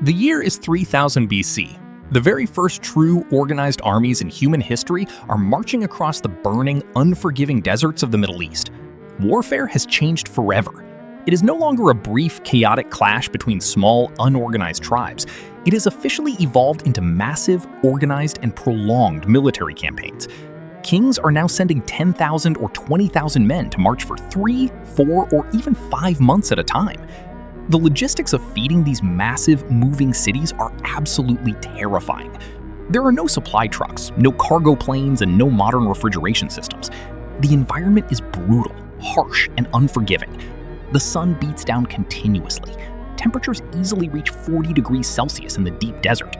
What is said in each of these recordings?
The year is 3000 BC. The very first true organized armies in human history are marching across the burning, unforgiving deserts of the Middle East. Warfare has changed forever. It is no longer a brief, chaotic clash between small, unorganized tribes. It has officially evolved into massive, organized, and prolonged military campaigns. Kings are now sending 10,000 or 20,000 men to march for 3, 4, or even 5 months at a time. The logistics of feeding these massive, moving cities are absolutely terrifying. There are no supply trucks, no cargo planes, and no modern refrigeration systems. The environment is brutal, harsh, and unforgiving. The sun beats down continuously. Temperatures easily reach 40 degrees Celsius in the deep desert.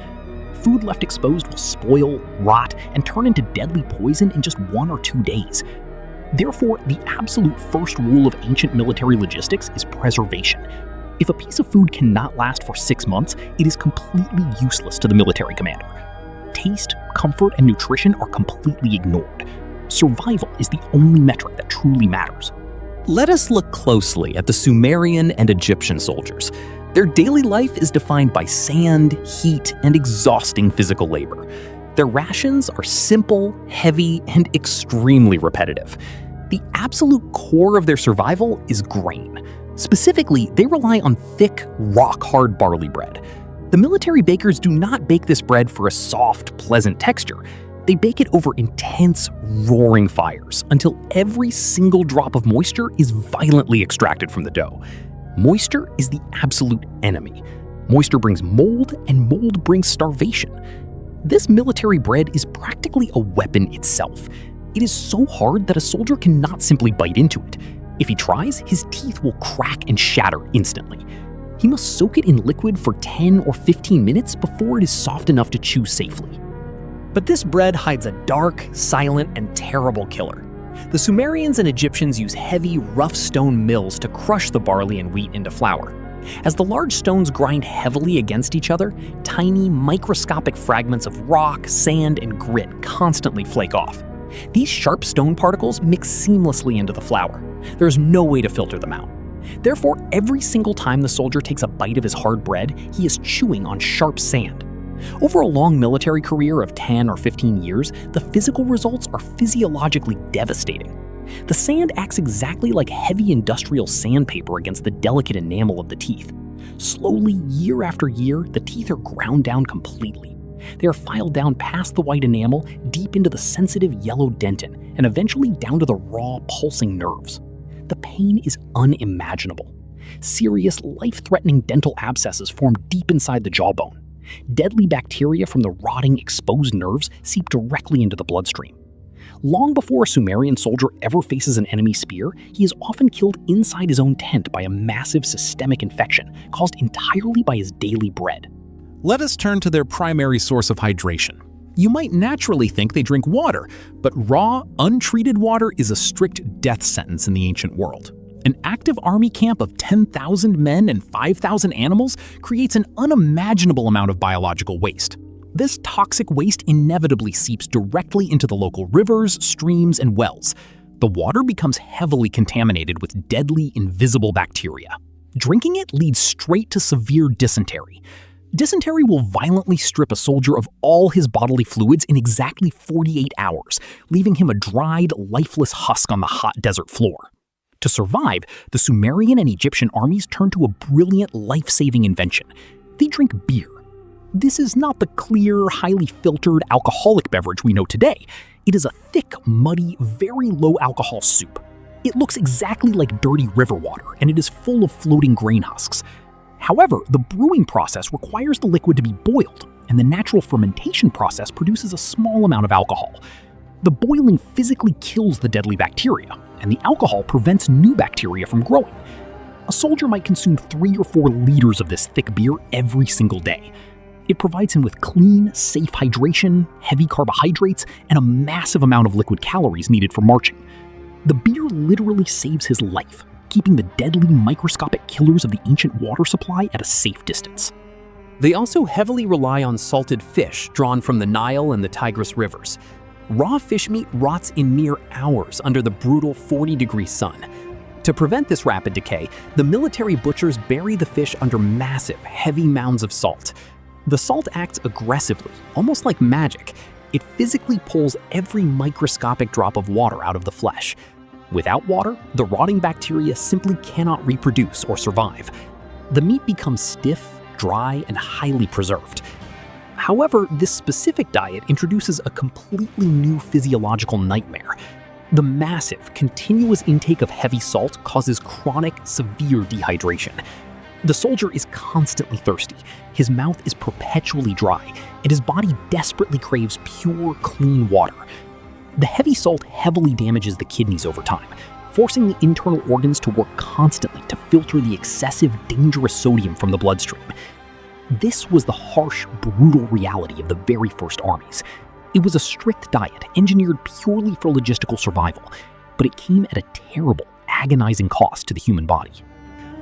Food left exposed will spoil, rot, and turn into deadly poison in just 1 or 2 days. Therefore, the absolute first rule of ancient military logistics is preservation. If a piece of food cannot last for 6 months, it is completely useless to the military commander. Taste, comfort, and nutrition are completely ignored. Survival is the only metric that truly matters. Let us look closely at the Sumerian and Egyptian soldiers. Their daily life is defined by sand, heat, and exhausting physical labor. Their rations are simple, heavy, and extremely repetitive. The absolute core of their survival is grain. Specifically, they rely on thick, rock-hard barley bread. The military bakers do not bake this bread for a soft, pleasant texture. They bake it over intense, roaring fires until every single drop of moisture is violently extracted from the dough. Moisture is the absolute enemy. Moisture brings mold, and mold brings starvation. This military bread is practically a weapon itself. It is so hard that a soldier cannot simply bite into it. If he tries, his teeth will crack and shatter instantly. He must soak it in liquid for 10 or 15 minutes before it is soft enough to chew safely. But this bread hides a dark, silent, and terrible killer. The Sumerians and Egyptians use heavy, rough stone mills to crush the barley and wheat into flour. As the large stones grind heavily against each other, tiny, microscopic fragments of rock, sand, and grit constantly flake off. These sharp stone particles mix seamlessly into the flour. There is no way to filter them out. Therefore, every single time the soldier takes a bite of his hard bread, he is chewing on sharp sand. Over a long military career of 10 or 15 years, the physical results are physiologically devastating. The sand acts exactly like heavy industrial sandpaper against the delicate enamel of the teeth. Slowly, year after year, the teeth are ground down completely. They are filed down past the white enamel, deep into the sensitive yellow dentin, and eventually down to the raw, pulsing nerves. The pain is unimaginable. Serious, life-threatening dental abscesses form deep inside the jawbone. Deadly bacteria from the rotting, exposed nerves seep directly into the bloodstream. Long before a Sumerian soldier ever faces an enemy spear, he is often killed inside his own tent by a massive systemic infection caused entirely by his daily bread. Let us turn to their primary source of hydration. You might naturally think they drink water, but raw, untreated water is a strict death sentence in the ancient world. An active army camp of 10,000 men and 5,000 animals creates an unimaginable amount of biological waste. This toxic waste inevitably seeps directly into the local rivers, streams, and wells. The water becomes heavily contaminated with deadly, invisible bacteria. Drinking it leads straight to severe dysentery. Dysentery will violently strip a soldier of all his bodily fluids in exactly 48 hours, leaving him a dried, lifeless husk on the hot desert floor. To survive, the Sumerian and Egyptian armies turn to a brilliant, life-saving invention. They drink beer. This is not the clear, highly filtered, alcoholic beverage we know today. It is a thick, muddy, very low-alcohol soup. It looks exactly like dirty river water, and it is full of floating grain husks. However, the brewing process requires the liquid to be boiled, and the natural fermentation process produces a small amount of alcohol. The boiling physically kills the deadly bacteria, and the alcohol prevents new bacteria from growing. A soldier might consume 3 or 4 liters of this thick beer every single day. It provides him with clean, safe hydration, heavy carbohydrates, and a massive amount of liquid calories needed for marching. The beer literally saves his life, keeping the deadly microscopic killers of the ancient water supply at a safe distance. They also heavily rely on salted fish drawn from the Nile and the Tigris rivers. Raw fish meat rots in mere hours under the brutal 40-degree sun. To prevent this rapid decay, the military butchers bury the fish under massive, heavy mounds of salt. The salt acts aggressively, almost like magic. It physically pulls every microscopic drop of water out of the flesh. Without water, the rotting bacteria simply cannot reproduce or survive. The meat becomes stiff, dry, and highly preserved. However, this specific diet introduces a completely new physiological nightmare. The massive, continuous intake of heavy salt causes chronic, severe dehydration. The soldier is constantly thirsty, his mouth is perpetually dry, and his body desperately craves pure, clean water. The heavy salt heavily damages the kidneys over time, forcing the internal organs to work constantly to filter the excessive, dangerous sodium from the bloodstream. This was the harsh, brutal reality of the very first armies. It was a strict diet engineered purely for logistical survival, but it came at a terrible, agonizing cost to the human body.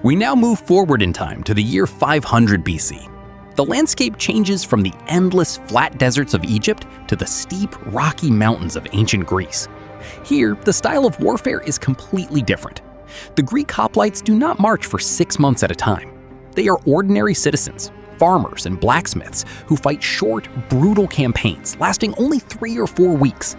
We now move forward in time to the year 500 BC. The landscape changes from the endless flat deserts of Egypt to the steep, rocky mountains of ancient Greece. Here, the style of warfare is completely different. The Greek hoplites do not march for 6 months at a time. They are ordinary citizens, farmers and blacksmiths who fight short, brutal campaigns lasting only 3 or 4 weeks.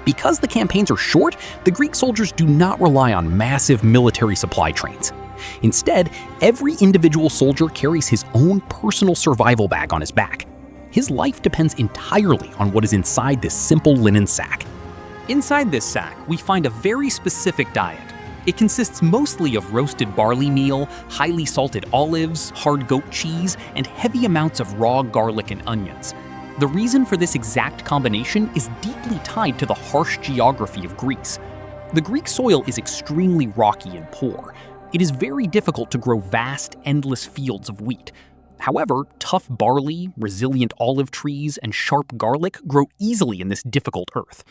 Because the campaigns are short, the Greek soldiers do not rely on massive military supply trains. Instead, every individual soldier carries his own personal survival bag on his back. His life depends entirely on what is inside this simple linen sack. Inside this sack, we find a very specific diet. It consists mostly of roasted barley meal, highly salted olives, hard goat cheese, and heavy amounts of raw garlic and onions. The reason for this exact combination is deeply tied to the harsh geography of Greece. The Greek soil is extremely rocky and poor. It is very difficult to grow vast, endless fields of wheat. However, tough barley, resilient olive trees, and sharp garlic grow easily in this difficult earth.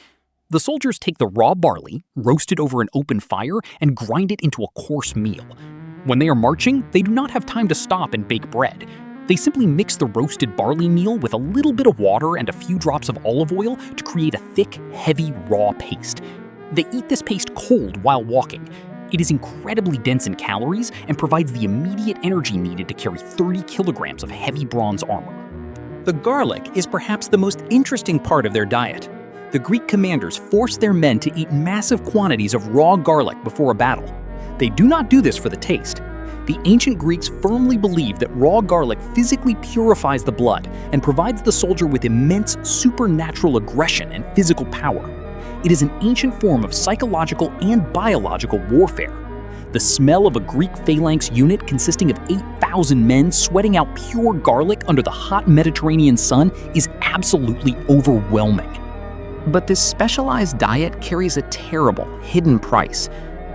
The soldiers take the raw barley, roast it over an open fire, and grind it into a coarse meal. When they are marching, they do not have time to stop and bake bread. They simply mix the roasted barley meal with a little bit of water and a few drops of olive oil to create a thick, heavy, raw paste. They eat this paste cold while walking. It is incredibly dense in calories and provides the immediate energy needed to carry 30 kilograms of heavy bronze armor. The garlic is perhaps the most interesting part of their diet. The Greek commanders force their men to eat massive quantities of raw garlic before a battle. They do not do this for the taste. The ancient Greeks firmly believed that raw garlic physically purifies the blood and provides the soldier with immense supernatural aggression and physical power. It is an ancient form of psychological and biological warfare. The smell of a Greek phalanx unit consisting of 8,000 men sweating out pure garlic under the hot Mediterranean sun is absolutely overwhelming. But this specialized diet carries a terrible, hidden price.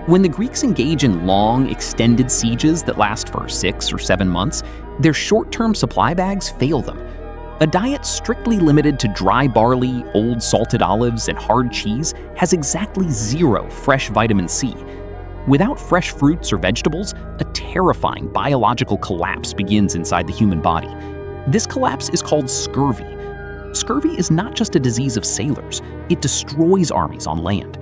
When the Greeks engage in long, extended sieges that last for 6 or 7 months, their short-term supply bags fail them. A diet strictly limited to dry barley, old salted olives, and hard cheese has exactly 0 fresh vitamin C. Without fresh fruits or vegetables, a terrifying biological collapse begins inside the human body. This collapse is called scurvy. Scurvy is not just a disease of sailors, it destroys armies on land.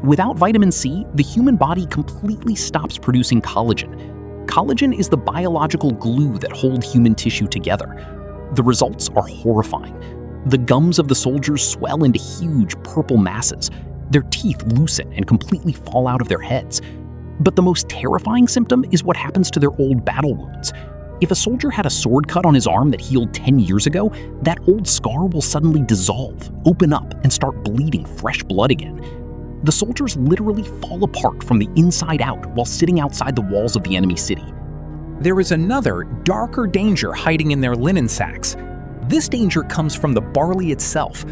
Without vitamin C, the human body completely stops producing collagen. Collagen is the biological glue that holds human tissue together. The results are horrifying. The gums of the soldiers swell into huge purple masses. Their teeth loosen and completely fall out of their heads. But the most terrifying symptom is what happens to their old battle wounds. If a soldier had a sword cut on his arm that healed 10 years ago, that old scar will suddenly dissolve, open up, and start bleeding fresh blood again. The soldiers literally fall apart from the inside out while sitting outside the walls of the enemy city. There is another, darker danger hiding in their linen sacks. This danger comes from the barley itself.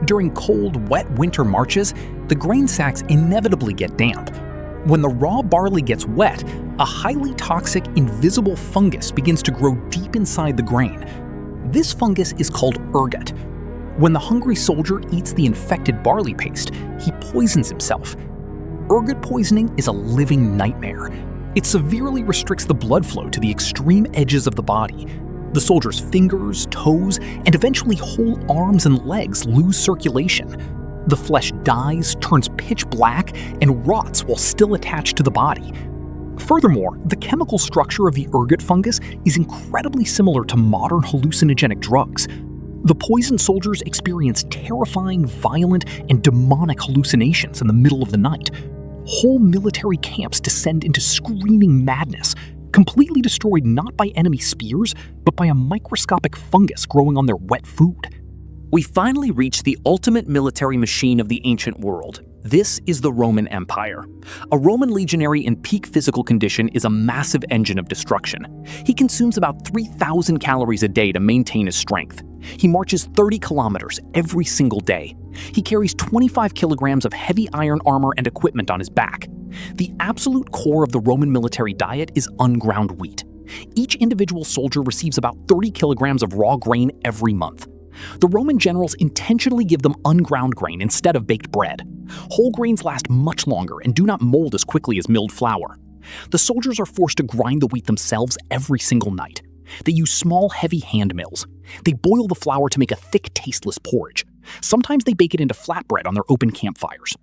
During cold, wet winter marches, the grain sacks inevitably get damp. When the raw barley gets wet, a highly toxic, invisible fungus begins to grow deep inside the grain. This fungus is called ergot. When the hungry soldier eats the infected barley paste, he poisons himself. Ergot poisoning is a living nightmare. It severely restricts the blood flow to the extreme edges of the body. The soldier's fingers, toes, and eventually whole arms and legs lose circulation. The flesh dies, turns pitch black, and rots while still attached to the body. Furthermore, the chemical structure of the ergot fungus is incredibly similar to modern hallucinogenic drugs. The poisoned soldiers experience terrifying, violent, and demonic hallucinations in the middle of the night. Whole military camps descend into screaming madness, completely destroyed not by enemy spears, but by a microscopic fungus growing on their wet food. We finally reach the ultimate military machine of the ancient world. This is the Roman Empire. A Roman legionary in peak physical condition is a massive engine of destruction. He consumes about 3,000 calories a day to maintain his strength. He marches 30 kilometers every single day. He carries 25 kilograms of heavy iron armor and equipment on his back. The absolute core of the Roman military diet is unground wheat. Each individual soldier receives about 30 kilograms of raw grain every month. The Roman generals intentionally give them unground grain instead of baked bread. Whole grains last much longer and do not mold as quickly as milled flour. The soldiers are forced to grind the wheat themselves every single night. They use small, heavy hand mills. They boil the flour to make a thick, tasteless porridge. Sometimes they bake it into flatbread on their open campfires.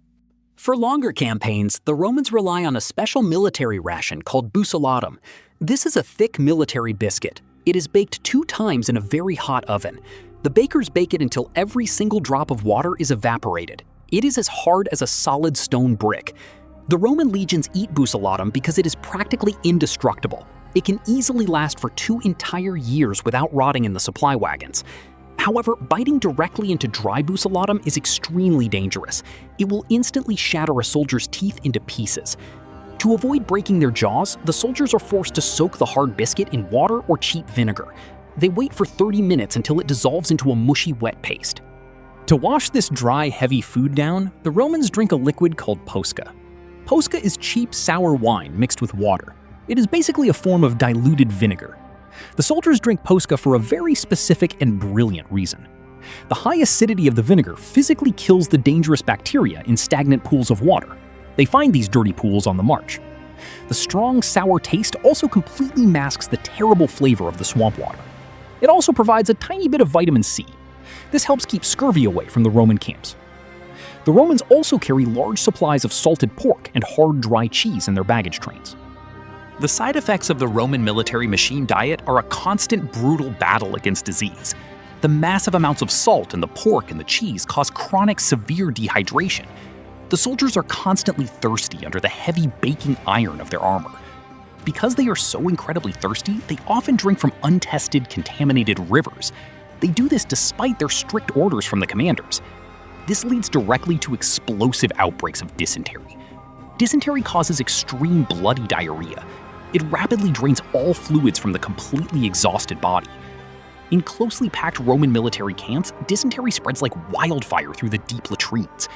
For longer campaigns, the Romans rely on a special military ration called bucellatum. This is a thick military biscuit. It is baked 2 times in a very hot oven. The bakers bake it until every single drop of water is evaporated. It is as hard as a solid stone brick. The Roman legions eat bucellatum because it is practically indestructible. It can easily last for 2 entire years without rotting in the supply wagons. However, biting directly into dry bucellatum is extremely dangerous. It will instantly shatter a soldier's teeth into pieces. To avoid breaking their jaws, the soldiers are forced to soak the hard biscuit in water or cheap vinegar. They wait for 30 minutes until it dissolves into a mushy, wet paste. To wash this dry, heavy food down, the Romans drink a liquid called posca. Posca is cheap, sour wine mixed with water. It is basically a form of diluted vinegar. The soldiers drink posca for a very specific and brilliant reason. The high acidity of the vinegar physically kills the dangerous bacteria in stagnant pools of water. They find these dirty pools on the march. The strong, sour taste also completely masks the terrible flavor of the swamp water. It also provides a tiny bit of vitamin C. This helps keep scurvy away from the Roman camps. The Romans also carry large supplies of salted pork and hard, dry cheese in their baggage trains. The side effects of the Roman military machine diet are a constant, brutal battle against disease. The massive amounts of salt in the pork and the cheese cause chronic, severe dehydration. The soldiers are constantly thirsty under the heavy baking iron of their armor. Because they are so incredibly thirsty, they often drink from untested, contaminated rivers. They do this despite their strict orders from the commanders. This leads directly to explosive outbreaks of dysentery. Dysentery causes extreme bloody diarrhea. It rapidly drains all fluids from the completely exhausted body. In closely packed Roman military camps, dysentery spreads like wildfire through the deep latrines.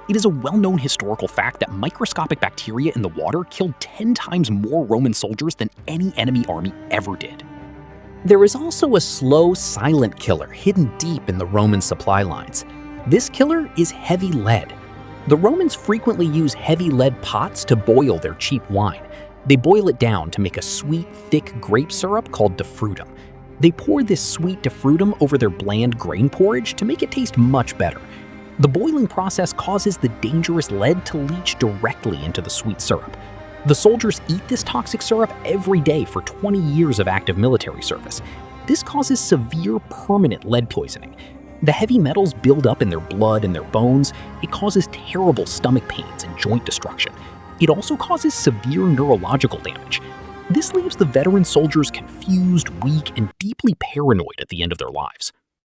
It is a well-known historical fact that microscopic bacteria in the water killed 10 times more Roman soldiers than any enemy army ever did. There is also a slow, silent killer hidden deep in the Roman supply lines. This killer is heavy lead. The Romans frequently use heavy lead pots to boil their cheap wine. They boil it down to make a sweet, thick grape syrup called defrutum. They pour this sweet defrutum over their bland grain porridge to make it taste much better. The boiling process causes the dangerous lead to leach directly into the sweet syrup. The soldiers eat this toxic syrup every day for 20 years of active military service. This causes severe, permanent lead poisoning. The heavy metals build up in their blood and their bones. It causes terrible stomach pains and joint destruction. It also causes severe neurological damage. This leaves the veteran soldiers confused, weak, and deeply paranoid at the end of their lives.